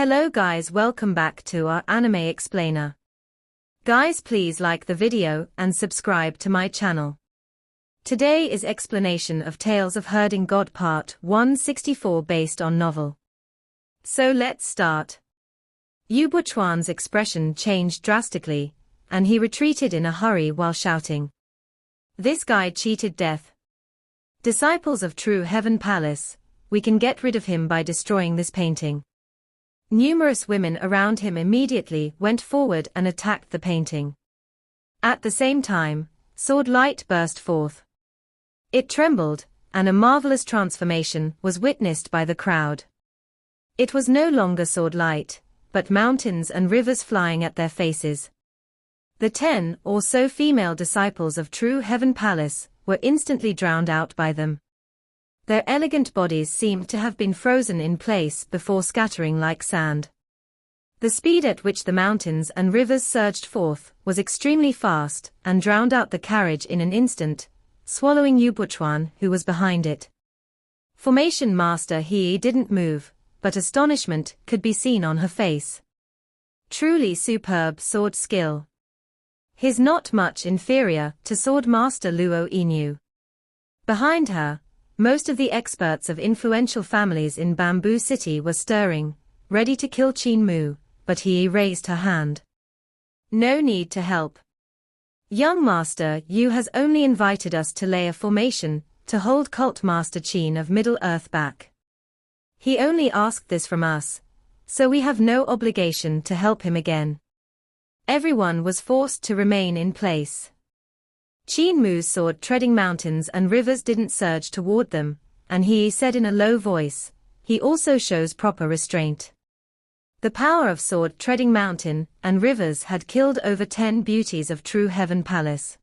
Hello guys, welcome back to our anime explainer. Guys, please like the video and subscribe to my channel. Today is explanation of Tales of Herding God Part 164 based on novel. So let's start. Yubuchan's expression changed drastically, and he retreated in a hurry while shouting. This guy cheated death. Disciples of True Heaven Palace, we can get rid of him by destroying this painting. Numerous women around him immediately went forward and attacked the painting. At the same time, sword light burst forth. It trembled, and a marvelous transformation was witnessed by the crowd. It was no longer sword light, but mountains and rivers flying at their faces. The 10 or so female disciples of True Heaven Palace were instantly drowned out by them. Their elegant bodies seemed to have been frozen in place before scattering like sand. The speed at which the mountains and rivers surged forth was extremely fast and drowned out the carriage in an instant, swallowing Yubuchan, who was behind it. Formation Master He didn't move, but astonishment could be seen on her face. Truly superb sword skill. He's not much inferior to Sword Master Luo Inu. Behind her, most of the experts of influential families in Bamboo City were stirring, ready to kill Qin Mu, but he raised her hand. No need to help. Young Master Yu has only invited us to lay a formation to hold Cult Master Qin of Middle-earth back. He only asked this from us, so we have no obligation to help him again. Everyone was forced to remain in place. Qin Mu's sword treading mountains and rivers didn't surge toward them, and he said in a low voice, he also shows proper restraint. The power of sword treading mountain and rivers had killed over 10 beauties of True Heaven Palace.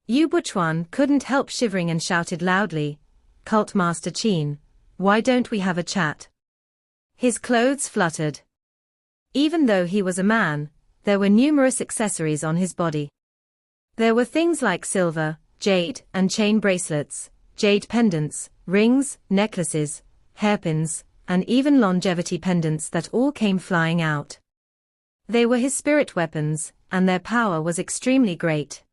Yubuchan couldn't help shivering and shouted loudly, Cult Master Qin, why don't we have a chat? His clothes fluttered. Even though he was a man, there were numerous accessories on his body. There were things like silver, jade, and chain bracelets, jade pendants, rings, necklaces, hairpins, and even longevity pendants that all came flying out. They were his spirit weapons, and their power was extremely great.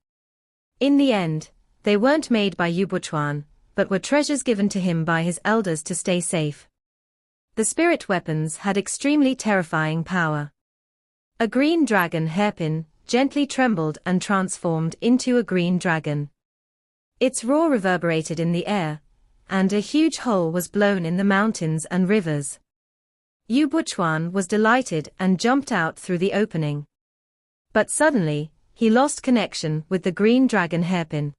In the end, they weren't made by Yubuchan, but were treasures given to him by his elders to stay safe. The spirit weapons had extremely terrifying power. A green dragon hairpin gently trembled and transformed into a green dragon. Its roar reverberated in the air, and a huge hole was blown in the mountains and rivers. Yubuchan was delighted and jumped out through the opening. But suddenly, he lost connection with the green dragon hairpin.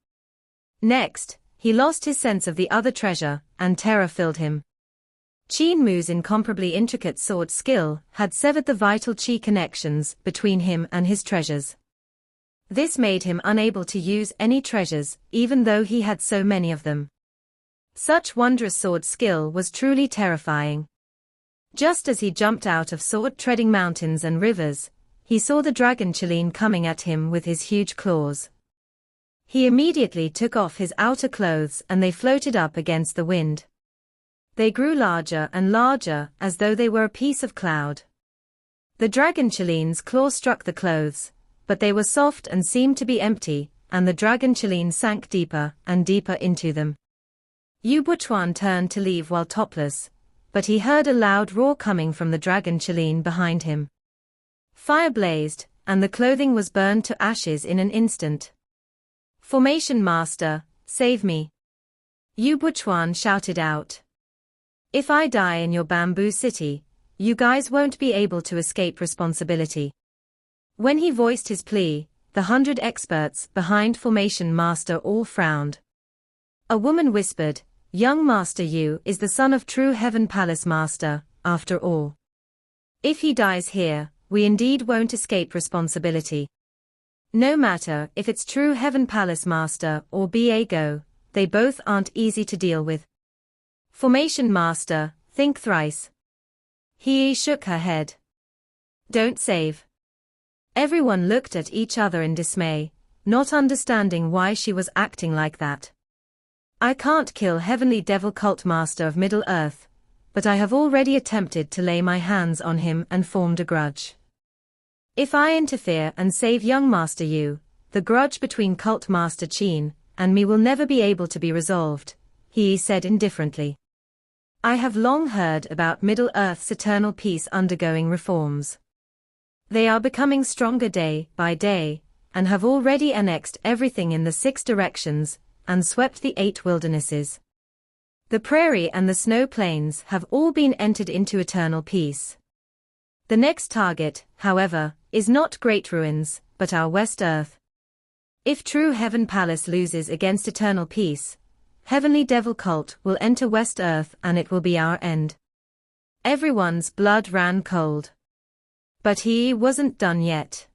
Next, he lost his sense of the other treasure, and terror filled him. Qin Mu's incomparably intricate sword skill had severed the vital chi connections between him and his treasures. This made him unable to use any treasures, even though he had so many of them. Such wondrous sword skill was truly terrifying. Just as he jumped out of sword-treading mountains and rivers, he saw the dragon Qilin coming at him with his huge claws. He immediately took off his outer clothes and they floated up against the wind. They grew larger and larger as though they were a piece of cloud. The dragon Qilin's claw struck the clothes, but they were soft and seemed to be empty, and the dragon Qilin sank deeper and deeper into them. Yubuchan turned to leave while topless, but he heard a loud roar coming from the dragon Qilin behind him. Fire blazed, and the clothing was burned to ashes in an instant. Formation Master, save me! Yubuchan shouted out. If I die in your Bamboo City, you guys won't be able to escape responsibility. When he voiced his plea, the 100 experts behind Formation Master all frowned. A woman whispered, Young Master Yu is the son of True Heaven Palace Master, after all. If he dies here, we indeed won't escape responsibility. No matter if it's True Heaven Palace Master or Bago, they both aren't easy to deal with. Formation Master, think thrice. He shook her head. Don't save. Everyone looked at each other in dismay, not understanding why she was acting like that. I can't kill Heavenly Devil Cult Master of Middle-earth, but I have already attempted to lay my hands on him and formed a grudge. If I interfere and save young Master Yu, the grudge between Cult Master Qin and me will never be able to be resolved, he said indifferently. I have long heard about Middle-earth's eternal peace undergoing reforms. They are becoming stronger day by day, and have already annexed everything in the 6 directions, and swept the 8 wildernesses. The prairie and the snow plains have all been entered into eternal peace. The next target, however, is not Great Ruins, but our West Earth. If True Heaven Palace loses against eternal peace, Heavenly Devil Cult will enter West Earth and it will be our end. Everyone's blood ran cold. But he wasn't done yet.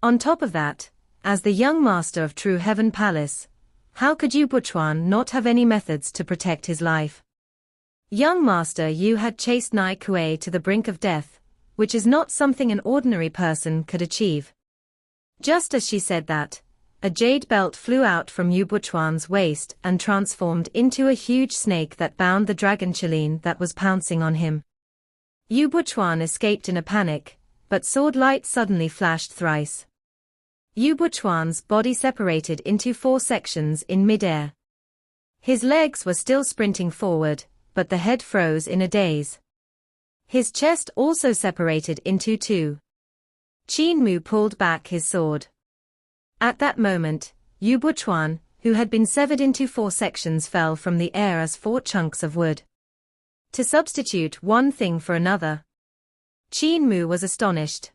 On top of that, as the young master of True Heaven Palace, how could Yubuchan not have any methods to protect his life? Young Master Yu had chased Nai Kuei to the brink of death, which is not something an ordinary person could achieve. Just as she said that, a jade belt flew out from Yubuchan's waist and transformed into a huge snake that bound the dragon Qilin that was pouncing on him. Yubuchan escaped in a panic, but sword light suddenly flashed thrice. Yubuchan's body separated into 4 sections in midair. His legs were still sprinting forward, but the head froze in a daze. His chest also separated into 2. Qin Mu pulled back his sword. At that moment, Yubuchan, who had been severed into 4 sections, fell from the air as 4 chunks of wood. To substitute one thing for another. Qin Mu was astonished.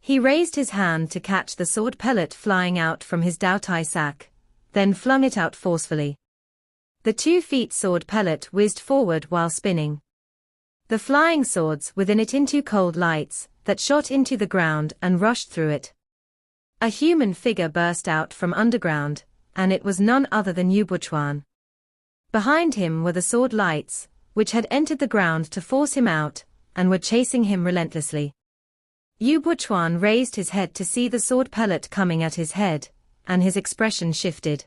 He raised his hand to catch the sword pellet flying out from his Daotai sack, then flung it out forcefully. The 2 feet sword pellet whizzed forward while spinning. The flying swords within it into cold lights that shot into the ground and rushed through it. A human figure burst out from underground, and it was none other than Yubuchan. Behind him were the sword lights, which had entered the ground to force him out, and were chasing him relentlessly. Yubuchan raised his head to see the sword pellet coming at his head, and his expression shifted.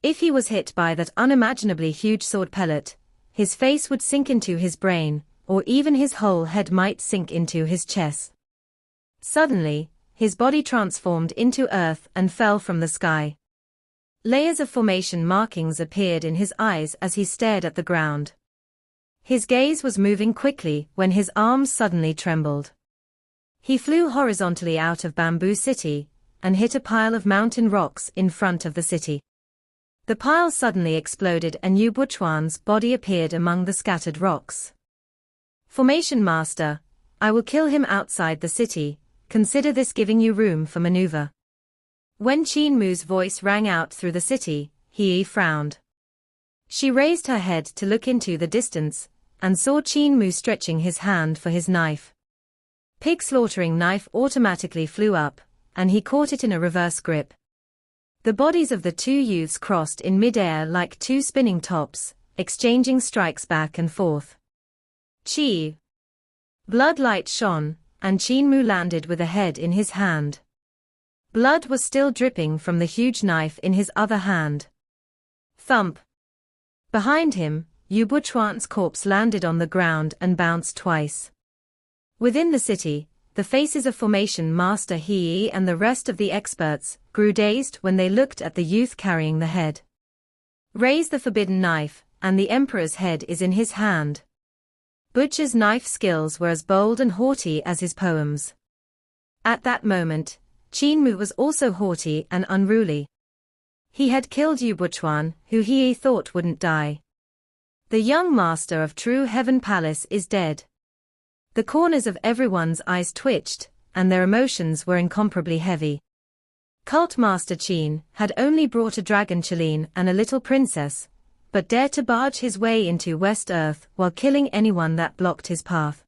If he was hit by that unimaginably huge sword pellet, his face would sink into his brain, or even his whole head might sink into his chest. Suddenly, his body transformed into earth and fell from the sky. Layers of formation markings appeared in his eyes as he stared at the ground. His gaze was moving quickly when his arms suddenly trembled. He flew horizontally out of Bamboo City, and hit a pile of mountain rocks in front of the city. The pile suddenly exploded and Yubuchan's body appeared among the scattered rocks. Formation Master, I will kill him outside the city, consider this giving you room for maneuver. When Qin Mu's voice rang out through the city, he frowned. She raised her head to look into the distance, and saw Qin Mu stretching his hand for his knife. Pig slaughtering knife automatically flew up, and he caught it in a reverse grip. The bodies of the 2 youths crossed in midair like 2 spinning tops, exchanging strikes back and forth. Chi! Blood light shone, and Qin Mu landed with a head in his hand. Blood was still dripping from the huge knife in his other hand. Thump! Behind him, Yubuchan's corpse landed on the ground and bounced twice. Within the city, the faces of Formation Master He and the rest of the experts grew dazed when they looked at the youth carrying the head. Raise the forbidden knife, and the Emperor's head is in his hand. Butcher's knife skills were as bold and haughty as his poems. At that moment, Qin Mu was also haughty and unruly. He had killed Yubuchan, who he thought wouldn't die. The young master of True Heaven Palace is dead. The corners of everyone's eyes twitched, and their emotions were incomparably heavy. Cult Master Qin had only brought a dragon Qilin and a little princess, but dared to barge his way into West Earth while killing anyone that blocked his path.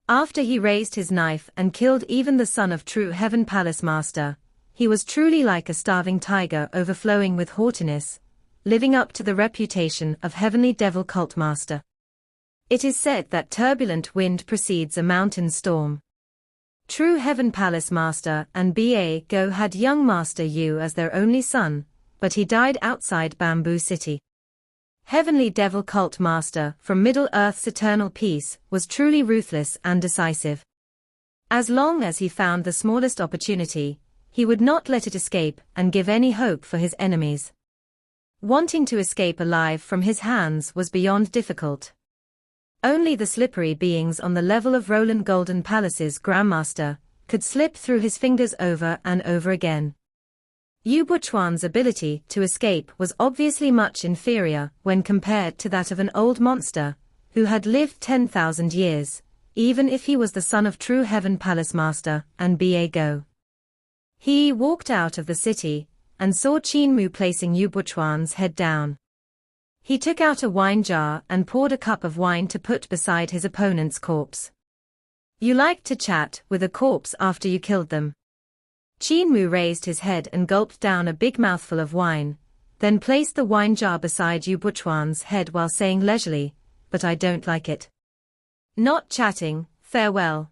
After he raised his knife and killed even the son of True Heaven Palace Master, he was truly like a starving tiger overflowing with haughtiness, living up to the reputation of Heavenly Devil Cult Master. It is said that turbulent wind precedes a mountain storm. True Heaven Palace Master and Ba had young Master Yu as their only son, but he died outside Bamboo City. Heavenly Devil Cult Master from Middle-earth's eternal peace was truly ruthless and decisive. As long as he found the smallest opportunity, he would not let it escape and give any hope for his enemies. Wanting to escape alive from his hands was beyond difficult. Only the slippery beings on the level of Roland Golden Palace's Grandmaster could slip through his fingers over and over again. Yubuchan's ability to escape was obviously much inferior when compared to that of an old monster, who had lived 10,000 years, even if he was the son of true Heaven Palace Master and Go. He walked out of the city, and saw Qin Mu placing Yubuchan's head down. He took out a wine jar and poured a cup of wine to put beside his opponent's corpse. You like to chat with a corpse after you killed them. Qin Mu raised his head and gulped down a big mouthful of wine, then placed the wine jar beside Yubuchan's head while saying leisurely, "But I don't like it. Not chatting, farewell."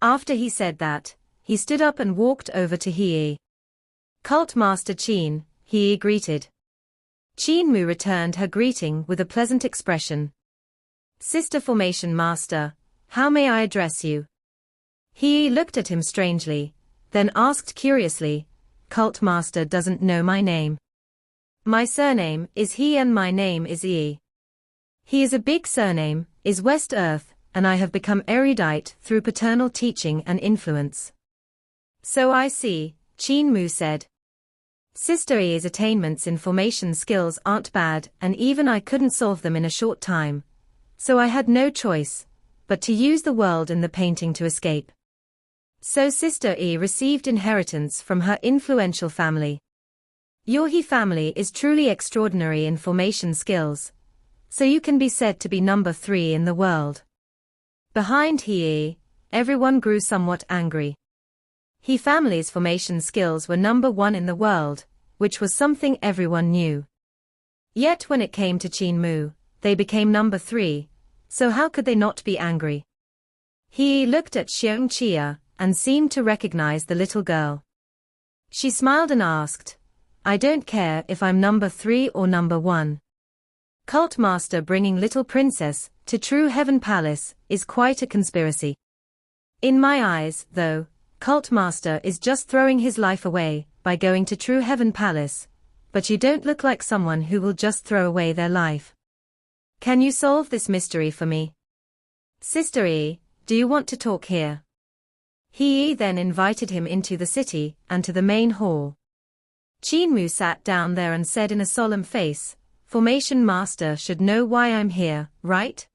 After he said that, he stood up and walked over to He. "Cult Master Qin," He greeted. Qin Mu returned her greeting with a pleasant expression. "Sister Formation Master, how may I address you?" He looked at him strangely, then asked curiously, "Cult Master doesn't know my name." "My surname is He and my name is He." He is a big surname, is West Earth, and I have become erudite through paternal teaching and influence. "So I see," Qin Mu said. "Sister E's attainments in formation skills aren't bad, and even I couldn't solve them in a short time. So I had no choice but to use the world in the painting to escape." So Sister E received inheritance from her influential family. Your He family is truly extraordinary in formation skills, so you can be said to be number 3 in the world. Behind He, everyone grew somewhat angry. He family's formation skills were number 1 in the world, which was something everyone knew. Yet when it came to Qin Mu, they became number 3, so how could they not be angry? He looked at Xiong Chia and seemed to recognize the little girl. She smiled and asked, "I don't care if I'm number 3 or number 1. Cult Master bringing little princess to True Heaven Palace is quite a conspiracy. In my eyes, though, Cult Master is just throwing his life away by going to True Heaven Palace, but you don't look like someone who will just throw away their life. Can you solve this mystery for me? Sister E, do you want to talk here?" He then invited him into the city and to the main hall. Qin Mu sat down there and said in a solemn face, "Formation Master should know why I'm here, right?"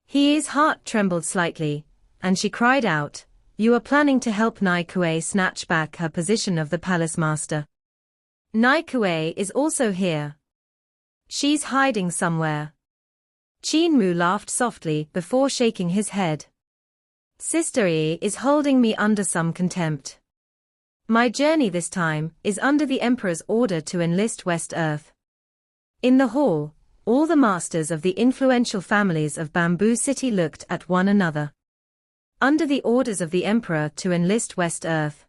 He's heart trembled slightly, and she cried out, "You are planning to help Nai Kuei snatch back her position of the Palace Master. Nai Kuei is also here. She's hiding somewhere." Qin Mu laughed softly before shaking his head. "Sister E is holding me under some contempt. My journey this time is under the Emperor's order to enlist West Earth." In the hall, all the masters of the influential families of Bamboo City looked at one another. Under the orders of the Emperor to enlist West Earth.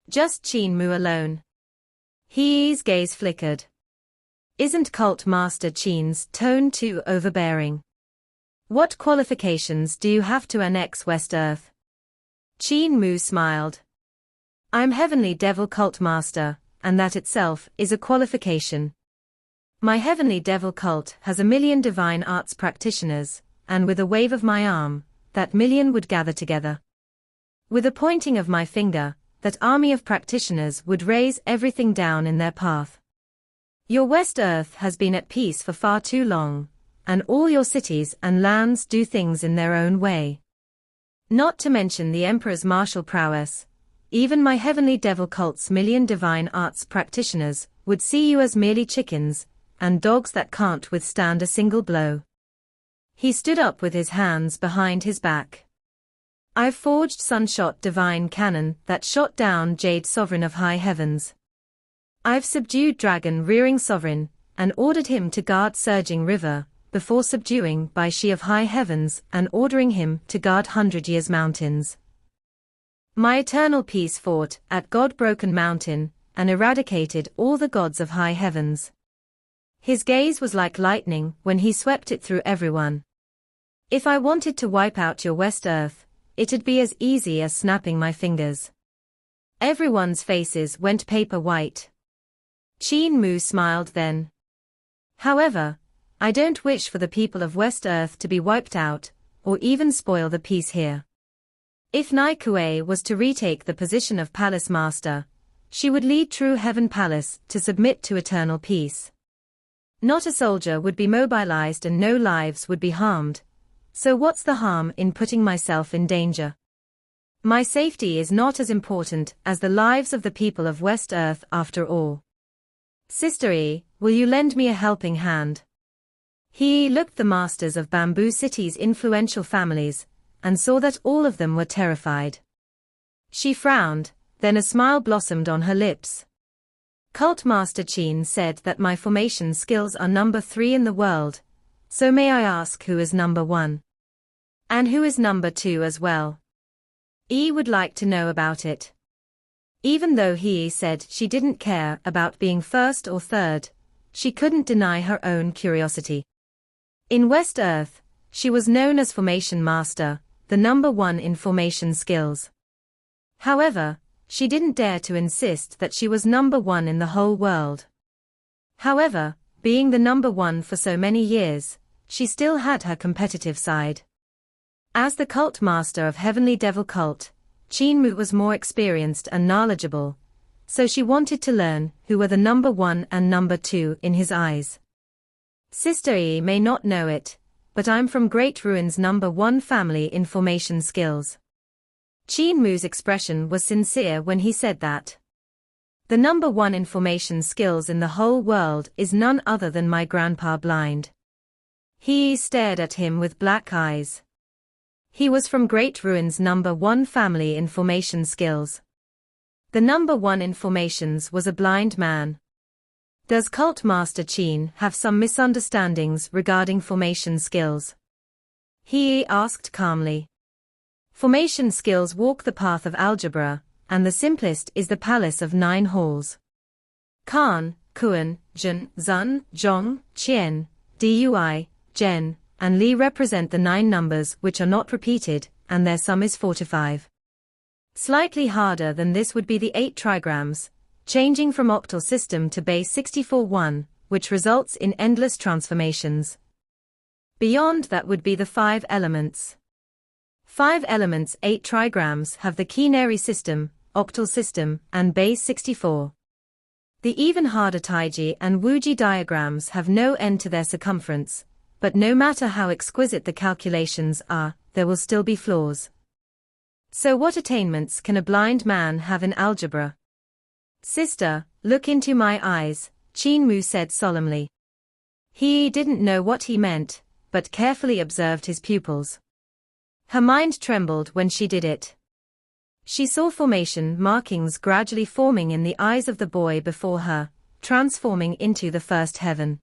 Just Qin Mu alone. His gaze flickered. Isn't Cult Master Qin's tone too overbearing? What qualifications do you have to annex West Earth? Qin Mu smiled. I'm Heavenly Devil Cult Master, and that itself is a qualification. My Heavenly Devil Cult has 1,000,000 divine arts practitioners, and with a wave of my arm, that 1,000,000 would gather together. With a pointing of my finger, that army of practitioners would raise everything down in their path. Your West Earth has been at peace for far too long, and all your cities and lands do things in their own way. Not to mention the Emperor's martial prowess, even my Heavenly Devil Cult's 1,000,000 divine arts practitioners would see you as merely chickens, and dogs that can't withstand a single blow. He stood up with his hands behind his back. I've forged Sunshot divine cannon that shot down Jade Sovereign of High Heavens. I've subdued Dragon Rearing Sovereign, and ordered him to guard Surging River, before subduing Bai Shi of High Heavens and ordering him to guard 100 Years Mountains. My eternal peace fought at God Broken Mountain, and eradicated all the gods of High Heavens. His gaze was like lightning when he swept it through everyone. If I wanted to wipe out your West Earth, it'd be as easy as snapping my fingers. Everyone's faces went paper white. Qin Mu smiled then. However, I don't wish for the people of West Earth to be wiped out, or even spoil the peace here. If Nai Kuei was to retake the position of Palace Master, she would lead True Heaven Palace to submit to eternal peace. Not a soldier would be mobilized and no lives would be harmed, so what's the harm in putting myself in danger? My safety is not as important as the lives of the people of West Earth after all. Sister E, will you lend me a helping hand? He looked the masters of Bamboo City's influential families, and saw that all of them were terrified. She frowned, then a smile blossomed on her lips. Cult Master Qin said that my formation skills are number 3 in the world, so may I ask who is number 1? And who is number 2 as well? E would like to know about it. Even though he said she didn't care about being first or third, she couldn't deny her own curiosity. In West Earth, she was known as Formation Master, the number 1 in formation skills. However, she didn't dare to insist that she was number 1 in the whole world. However, being the number 1 for so many years, she still had her competitive side. As the cult master of Heavenly Devil Cult, Qin Mu was more experienced and knowledgeable, so she wanted to learn who were the number 1 and number 2 in his eyes. Sister E may not know it, but I'm from Great Ruin's number 1 family in formation skills. Qin Mu's expression was sincere when he said that. The number 1 in formation skills in the whole world is none other than my grandpa Blind. He stared at him with black eyes. He was from Great Ruin's number 1 family in formation skills. The number 1 in formations was a blind man. Does Cult Master Qin have some misunderstandings regarding formation skills? He asked calmly. Formation skills walk the path of algebra, and the simplest is the Palace of 9 Halls. Kan, Kuan, Jun, Zun, Zhong, Qian, Dui, Zhen, and Li represent the 9 numbers which are not repeated, and their sum is 4 to 5. Slightly harder than this would be the 8 trigrams, changing from octal system to base 64-1, which results in endless transformations. Beyond that would be the 5 elements. 5 elements 8 trigrams have the quinary system, octal system, and base 64. The even harder THG and Wuji diagrams have no end to their circumference, but no matter how exquisite the calculations are, there will still be flaws. So what attainments can a blind man have in algebra? Sister, look into my eyes, Qin Mu said solemnly. He didn't know what he meant, but carefully observed his pupils. Her mind trembled when she did it. She saw formation markings gradually forming in the eyes of the boy before her, transforming into the first heaven.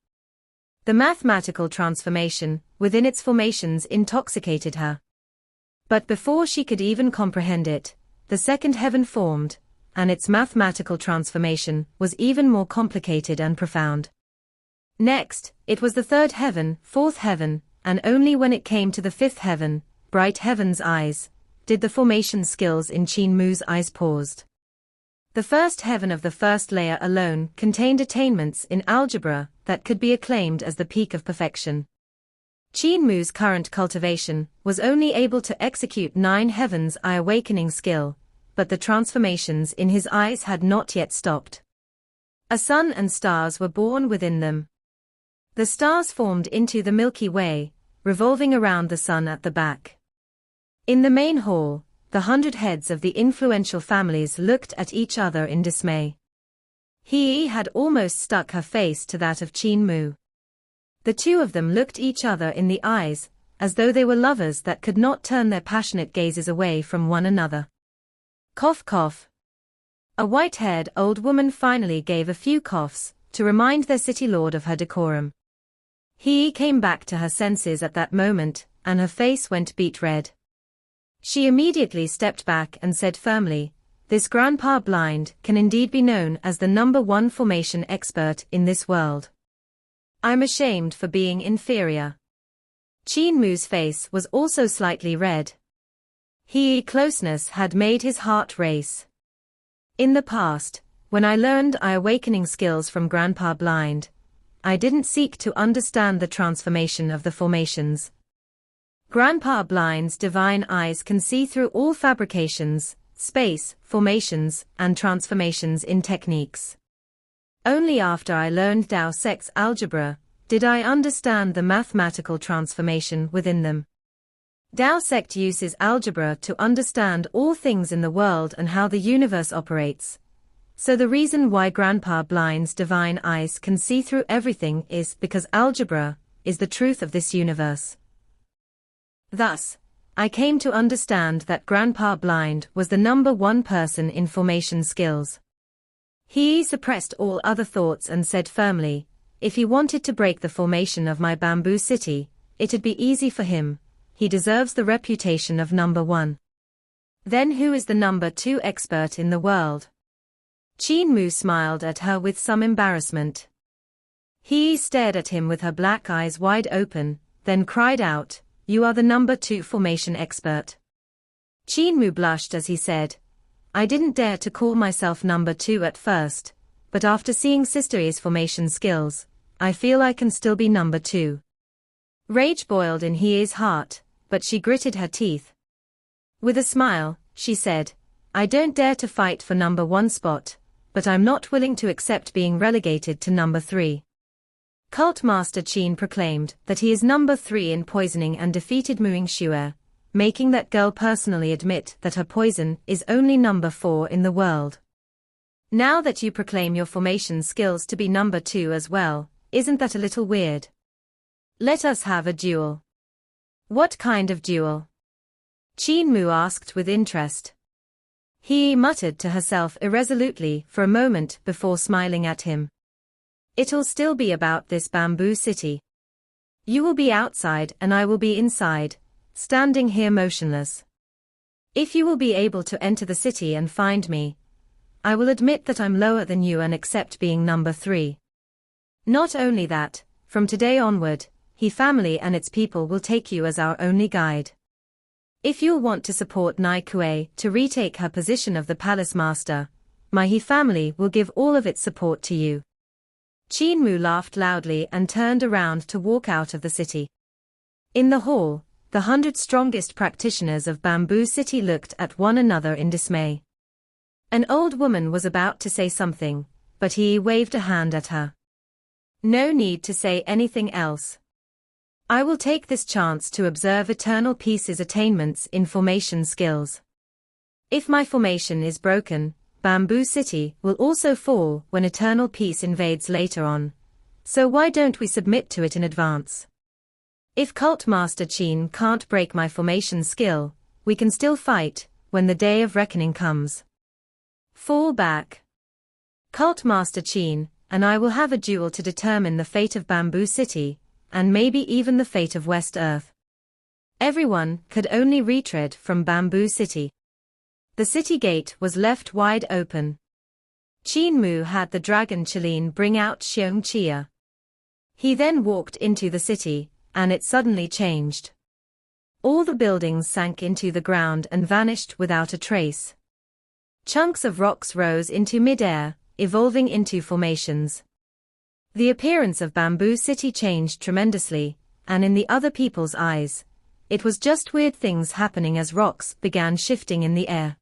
The mathematical transformation within its formations intoxicated her. But before she could even comprehend it, the second heaven formed, and its mathematical transformation was even more complicated and profound. Next, it was the third heaven, fourth heaven, and only when it came to the fifth heaven, bright heaven's eyes, did the formation skills in Qin Mu's eyes paused. The first heaven of the first layer alone contained attainments in algebra that could be acclaimed as the peak of perfection. Qin Mu's current cultivation was only able to execute 9 heavens eye awakening skill, but the transformations in his eyes had not yet stopped. A sun and stars were born within them. The stars formed into the Milky Way, revolving around the sun at the back. In the main hall, the 100 heads of the influential families looked at each other in dismay. He had almost stuck her face to that of Qin Mu. The two of them looked each other in the eyes, as though they were lovers that could not turn their passionate gazes away from one another. Cough cough. A white-haired old woman finally gave a few coughs, to remind their city lord of her decorum. He came back to her senses at that moment, and her face went beet red. She immediately stepped back and said firmly, "This Grandpa Blind can indeed be known as the #1 formation expert in this world." I'm ashamed for being inferior. Qin Mu's face was also slightly red. His closeness had made his heart race. In the past, when I learned eye awakening skills from Grandpa Blind, I didn't seek to understand the transformation of the formations. Grandpa Blind's divine eyes can see through all fabrications, space, formations, and transformations in techniques. Only after I learned Dao Sect's algebra did I understand the mathematical transformation within them. Dao Sect uses algebra to understand all things in the world and how the universe operates. So the reason why Grandpa Blind's divine eyes can see through everything is because algebra is the truth of this universe. Thus, I came to understand that Grandpa Blind was the #1 person in formation skills. He suppressed all other thoughts and said firmly, if he wanted to break the formation of my bamboo city, it'd be easy for him. He deserves the reputation of #1. Then who is the #2 expert in the world? Qin Mu smiled at her with some embarrassment. He stared at him with her black eyes wide open, then cried out, "You are the #2 formation expert." Qin Mu blushed as he said, I didn't dare to call myself #2 at first, but after seeing Sister Yi's formation skills, I feel I can still be #2. Rage boiled in Hie's heart, but she gritted her teeth. With a smile, she said, I don't dare to fight for #1 spot, but I'm not willing to accept being relegated to #3. Cult Master Qin proclaimed that he is #3 in poisoning and defeated Muing Xue, making that girl personally admit that her poison is only #4 in the world. Now that you proclaim your formation skills to be #2 as well, isn't that a little weird? Let us have a duel. What kind of duel? Qin Mu asked with interest. He muttered to herself irresolutely for a moment before smiling at him. It'll still be about this bamboo city. You will be outside and I will be inside, standing here motionless. If you will be able to enter the city and find me, I will admit that I'm lower than you and accept being #3. Not only that, from today onward, He family and its people will take you as our only guide. If you'll want to support Nai Kuei to retake her position of the Palace Master, my He family will give all of its support to you. Qin Mu laughed loudly and turned around to walk out of the city. In the hall, the 100 strongest practitioners of Bamboo City looked at one another in dismay. An old woman was about to say something, but he waved a hand at her. No need to say anything else. I will take this chance to observe Eternal Peace's attainments in formation skills. If my formation is broken, Bamboo City will also fall when Eternal Peace invades later on. So why don't we submit to it in advance? If Cult Master Qin can't break my formation skill, we can still fight when the day of reckoning comes. Fall back. Cult Master Qin and I will have a duel to determine the fate of Bamboo City, and maybe even the fate of West Earth. Everyone could only retread from Bamboo City. The city gate was left wide open. Qin Mu had the dragon Qilin bring out Xiong Chia. He then walked into the city, and it suddenly changed. All the buildings sank into the ground and vanished without a trace. Chunks of rocks rose into mid-air, evolving into formations. The appearance of Bamboo City changed tremendously, and in the other people's eyes, it was just weird things happening as rocks began shifting in the air.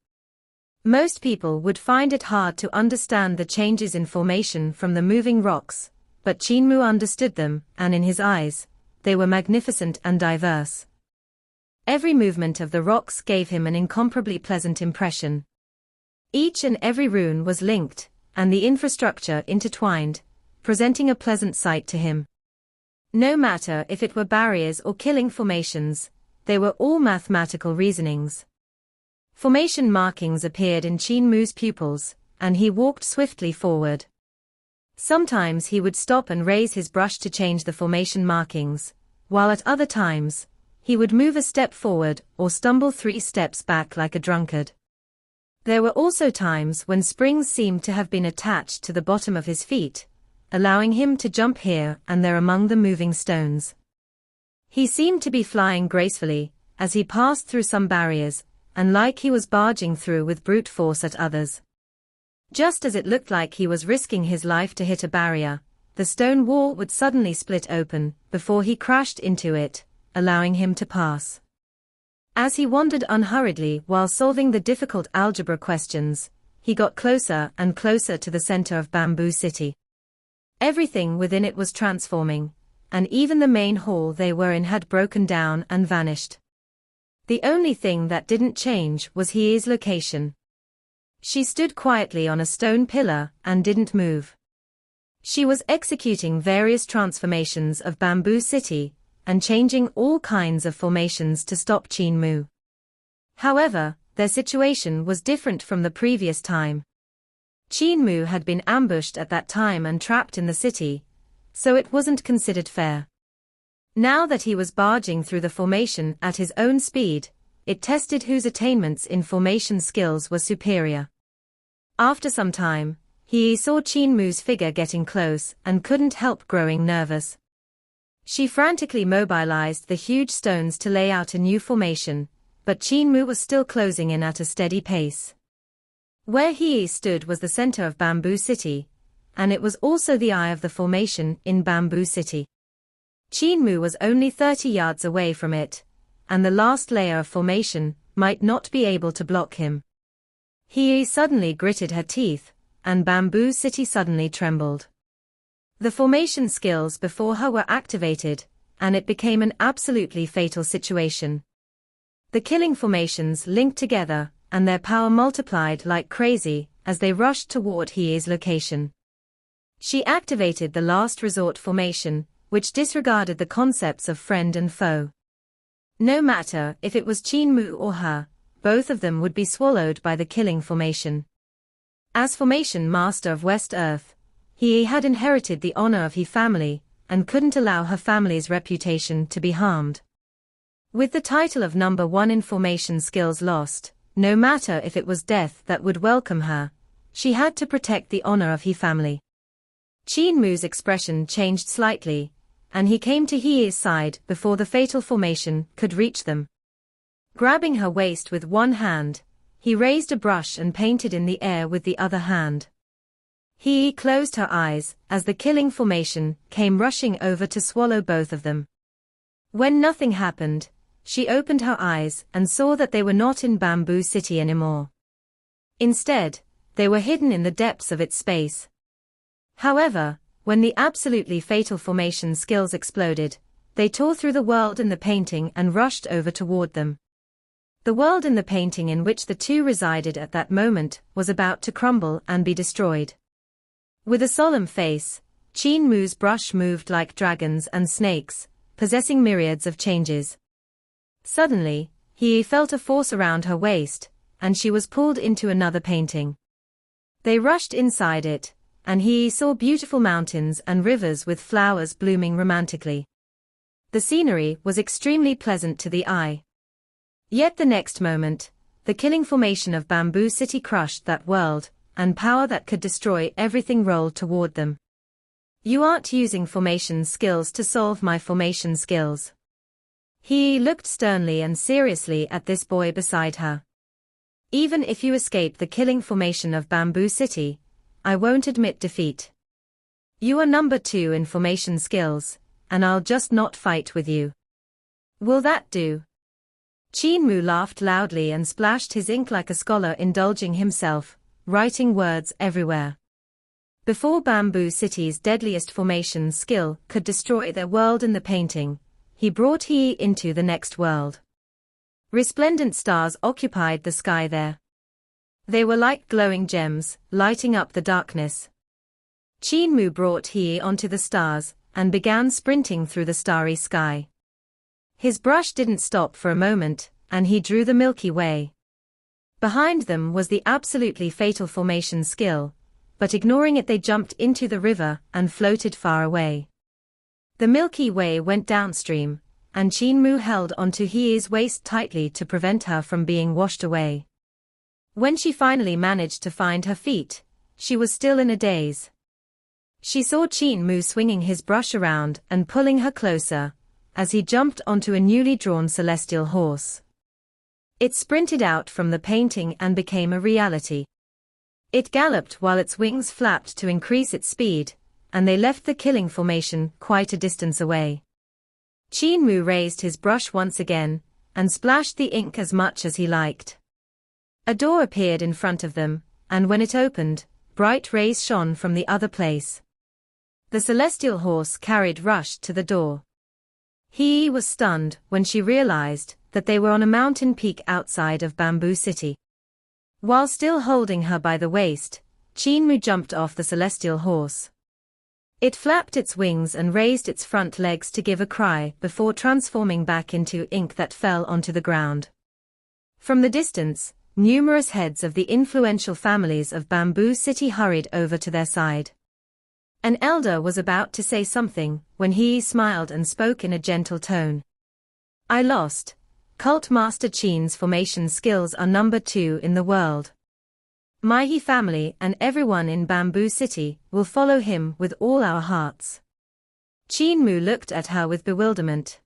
Most people would find it hard to understand the changes in formation from the moving rocks, but Qin Mu understood them, and in his eyes, they were magnificent and diverse. Every movement of the rocks gave him an incomparably pleasant impression. Each and every rune was linked, and the infrastructure intertwined, presenting a pleasant sight to him. No matter if it were barriers or killing formations, they were all mathematical reasonings. Formation markings appeared in Qin Mu's pupils, and he walked swiftly forward. Sometimes he would stop and raise his brush to change the formation markings, while at other times, he would move a step forward or stumble 3 steps back like a drunkard. There were also times when springs seemed to have been attached to the bottom of his feet, allowing him to jump here and there among the moving stones. He seemed to be flying gracefully, as he passed through some barriers, and like he was barging through with brute force at others. Just as it looked like he was risking his life to hit a barrier, the stone wall would suddenly split open, before he crashed into it, allowing him to pass. As he wandered unhurriedly while solving the difficult algebra questions, he got closer and closer to the center of Bamboo City. Everything within it was transforming, and even the main hall they were in had broken down and vanished. The only thing that didn't change was Hie's location. She stood quietly on a stone pillar and didn't move. She was executing various transformations of Bamboo City, and changing all kinds of formations to stop Qin Mu. However, their situation was different from the previous time. Qin Mu had been ambushed at that time and trapped in the city, so it wasn't considered fair. Now that he was barging through the formation at his own speed, it tested whose attainments in formation skills were superior. After some time, he saw Qin Mu's figure getting close and couldn't help growing nervous. She frantically mobilized the huge stones to lay out a new formation, but Qin Mu was still closing in at a steady pace. Where he stood was the center of Bamboo City, and it was also the eye of the formation in Bamboo City. Qin Mu was only 30 yards away from it, and the last layer of formation might not be able to block him. He suddenly gritted her teeth, and Bamboo City suddenly trembled. The formation skills before her were activated, and it became an absolutely fatal situation. The killing formations linked together, and their power multiplied like crazy as they rushed toward Hie's location. She activated the last resort formation, which disregarded the concepts of friend and foe. No matter if it was Qin Mu or her, both of them would be swallowed by the killing formation. As formation master of West Earth, He had inherited the honor of His family, and couldn't allow her family's reputation to be harmed. With the title of number 1 in formation skills lost, no matter if it was death that would welcome her, she had to protect the honor of His family. Qin Mu's expression changed slightly, and he came to Hie's side before the fatal formation could reach them. Grabbing her waist with one hand, he raised a brush and painted in the air with the other hand. He closed her eyes as the killing formation came rushing over to swallow both of them. When nothing happened, she opened her eyes and saw that they were not in Bamboo City anymore. Instead, they were hidden in the depths of its space. However, when the absolutely fatal formation skills exploded, they tore through the world in the painting and rushed over toward them. The world in the painting in which the two resided at that moment was about to crumble and be destroyed. With a solemn face, Qin Mu's brush moved like dragons and snakes, possessing myriads of changes. Suddenly, he felt a force around her waist, and she was pulled into another painting. They rushed inside it, and he saw beautiful mountains and rivers with flowers blooming romantically. The scenery was extremely pleasant to the eye. Yet the next moment, the killing formation of Bamboo City crushed that world, and power that could destroy everything rolled toward them. You aren't using formation skills to solve my formation skills. He looked sternly and seriously at this boy beside her. Even if you escape the killing formation of Bamboo City, I won't admit defeat. You are number 2 in formation skills, and I'll just not fight with you. Will that do? Qin Mu laughed loudly and splashed his ink like a scholar indulging himself, writing words everywhere. Before Bamboo City's deadliest formation skill could destroy their world in the painting, he brought He into the next world. Resplendent stars occupied the sky there. They were like glowing gems, lighting up the darkness. Qin Mu brought He onto the stars, and began sprinting through the starry sky. His brush didn't stop for a moment, and he drew the Milky Way. Behind them was the absolutely fatal formation skill, but ignoring it they jumped into the river and floated far away. The Milky Way went downstream, and Qin Mu held onto Hie's waist tightly to prevent her from being washed away. When she finally managed to find her feet, she was still in a daze. She saw Qin Mu swinging his brush around and pulling her closer, as he jumped onto a newly drawn celestial horse. It sprinted out from the painting and became a reality. It galloped while its wings flapped to increase its speed, and they left the killing formation quite a distance away. Qin Mu raised his brush once again, and splashed the ink as much as he liked. A door appeared in front of them, and when it opened, bright rays shone from the other place. The celestial horse carried rushed to the door. He was stunned when she realized that they were on a mountain peak outside of Bamboo City. While still holding her by the waist, Qin Mu jumped off the celestial horse. It flapped its wings and raised its front legs to give a cry before transforming back into ink that fell onto the ground. From the distance, numerous heads of the influential families of Bamboo City hurried over to their side. An elder was about to say something when he smiled and spoke in a gentle tone. I lost. Cult Master Qin's formation skills are number 2 in the world. My family and everyone in Bamboo City will follow him with all our hearts. Qin Mu looked at her with bewilderment.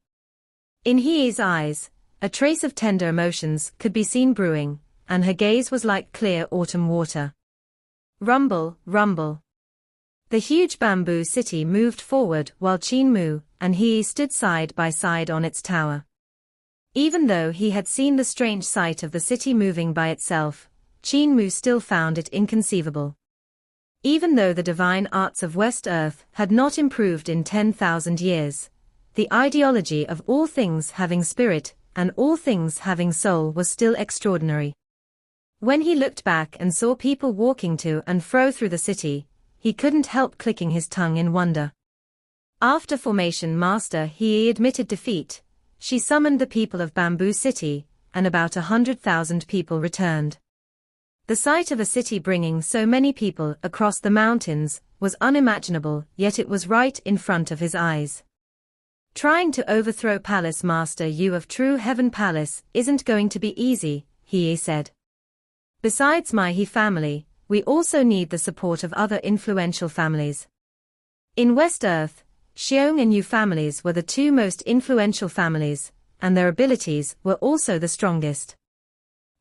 In his eyes, a trace of tender emotions could be seen brewing, and her gaze was like clear autumn water. Rumble, rumble. The huge Bamboo City moved forward while Qin Mu and he stood side by side on its tower. Even though he had seen the strange sight of the city moving by itself, Qin Mu still found it inconceivable. Even though the divine arts of West Earth had not improved in 10,000 years, the ideology of all things having spirit and all things having soul was still extraordinary. When he looked back and saw people walking to and fro through the city, he couldn't help clicking his tongue in wonder. After Formation Master he admitted defeat, she summoned the people of Bamboo City, and about 100,000 people returned. The sight of a city bringing so many people across the mountains was unimaginable, yet it was right in front of his eyes. Trying to overthrow Palace Master Yu of True Heaven Palace isn't going to be easy, he said. Besides my family, we also need the support of other influential families. In West Earth, Xiong and Yu families were the 2 most influential families, and their abilities were also the strongest.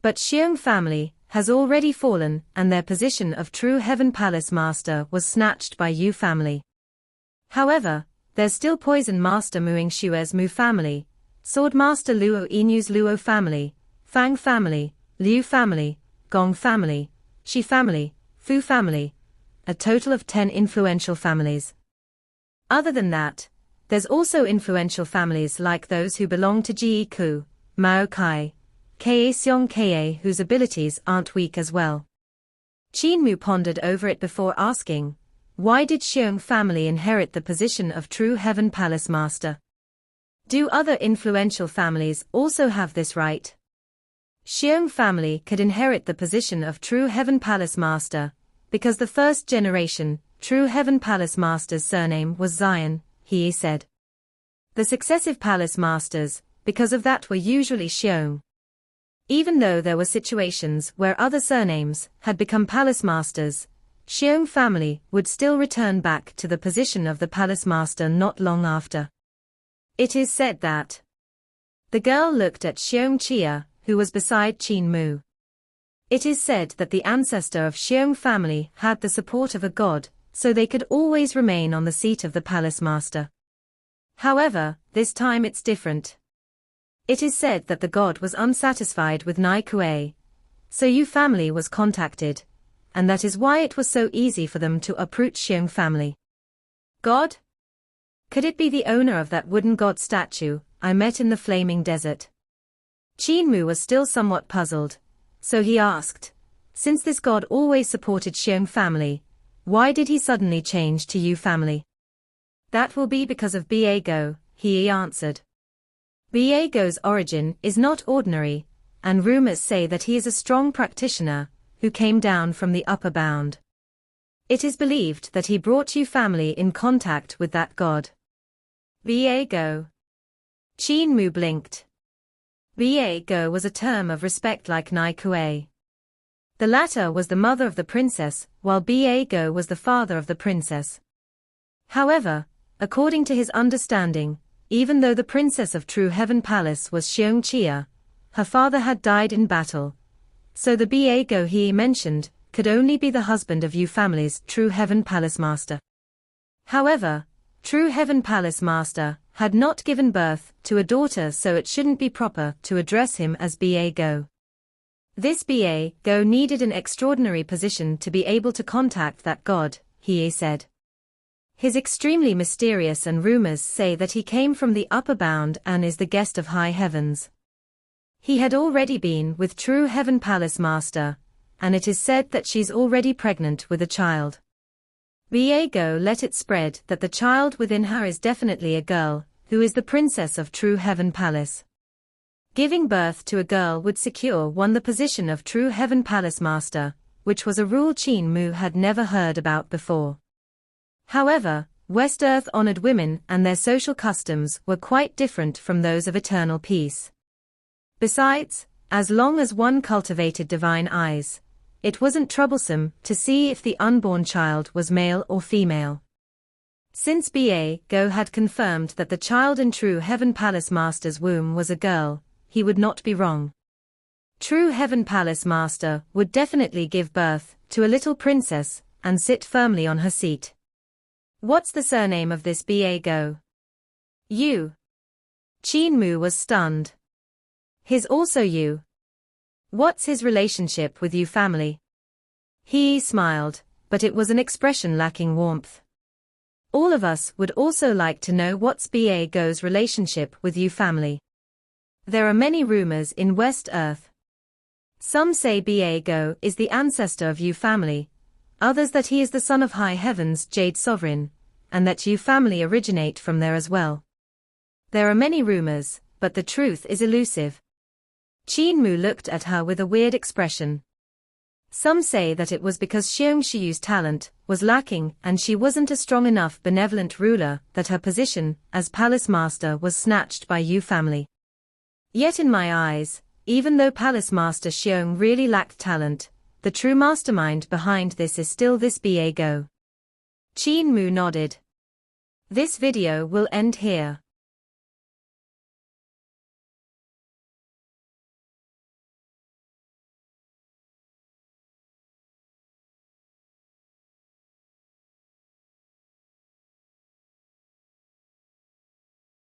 But Xiong family has already fallen, and their position of True Heaven Palace Master was snatched by Yu family. However, there's still Poison Master Muing Xue's Mu family, Sword Master Luo Inu's Luo family, Fang family, Liu family, Gong family, Shi family, Fu family, a total of 10 influential families. Other than that, there's also influential families like those who belong to Ji Ku, Mao Kai, Ka Xiong Ka whose abilities aren't weak as well. Qin Mu pondered over it before asking, why did Xiong family inherit the position of True Heaven Palace Master? Do other influential families also have this right? Xiong family could inherit the position of True Heaven Palace Master, because the first generation, True Heaven Palace Master's surname was Zion, he said. The successive Palace Masters, because of that, were usually Xiong. Even though there were situations where other surnames had become Palace Masters, Xiong family would still return back to the position of the Palace Master not long after. It is said that the girl looked at Xiong Chia, who was beside Qin Mu. It is said that the ancestor of Xiong family had the support of a god, so they could always remain on the seat of the Palace Master. However, this time it's different. It is said that the god was unsatisfied with Nai Kuei, so Yu family was contacted, and that is why it was so easy for them to approach Xiong family. God? Could it be the owner of that wooden god statue I met in the flaming desert? Qin Mu was still somewhat puzzled, so he asked, since this god always supported Xiong family, why did he suddenly change to Yu family? That will be because of Biego, he answered. Biego's origin is not ordinary, and rumors say that he is a strong practitioner, who came down from the upper bound. It is believed that he brought Yu family in contact with that god. Biego. Qin Mu blinked. Biego was a term of respect like Nai Kuei. The latter was the mother of the princess, while Biego was the father of the princess. However, according to his understanding, even though the princess of True Heaven Palace was Xiong Chia, her father had died in battle, so the Ba he mentioned could only be the husband of Yu family's True Heaven Palace master. However, True Heaven Palace master had not given birth to a daughter, so it shouldn't be proper to address him as Ba. This Ba needed an extraordinary position to be able to contact that god, he said. His extremely mysterious, and rumors say that he came from the upper bound and is the guest of high heavens. He had already been with True Heaven Palace master, and it is said that she's already pregnant with a child. Ba let it spread that the child within her is definitely a girl, who is the princess of True Heaven Palace. Giving birth to a girl would secure one the position of True Heaven Palace master, which was a rule Qin Mu had never heard about before. However, West Earth honored women and their social customs were quite different from those of eternal peace. Besides, as long as one cultivated divine eyes, it wasn't troublesome to see if the unborn child was male or female. Since Ba had confirmed that the child in True Heaven Palace master's womb was a girl, he would not be wrong. True Heaven Palace master would definitely give birth to a little princess and sit firmly on her seat. What's the surname of this Ba? Yu. Qin Mu was stunned. His also Yu. What's his relationship with Yu family? He smiled, but it was an expression lacking warmth. All of us would also like to know what's Ba's relationship with Yu family. There are many rumors in West Earth. Some say Ba is the ancestor of Yu family, others that he is the son of High Heaven's Jade Sovereign, and that Yu family originate from there as well. There are many rumors, but the truth is elusive. Qin Mu looked at her with a weird expression. Some say that it was because Xiong Shiyu's talent was lacking and she wasn't a strong enough benevolent ruler that her position as palace master was snatched by Yu family. Yet in my eyes, even though palace master Xiong really lacked talent, the true mastermind behind this is still this Ba. Qin Mu nodded. This video will end here.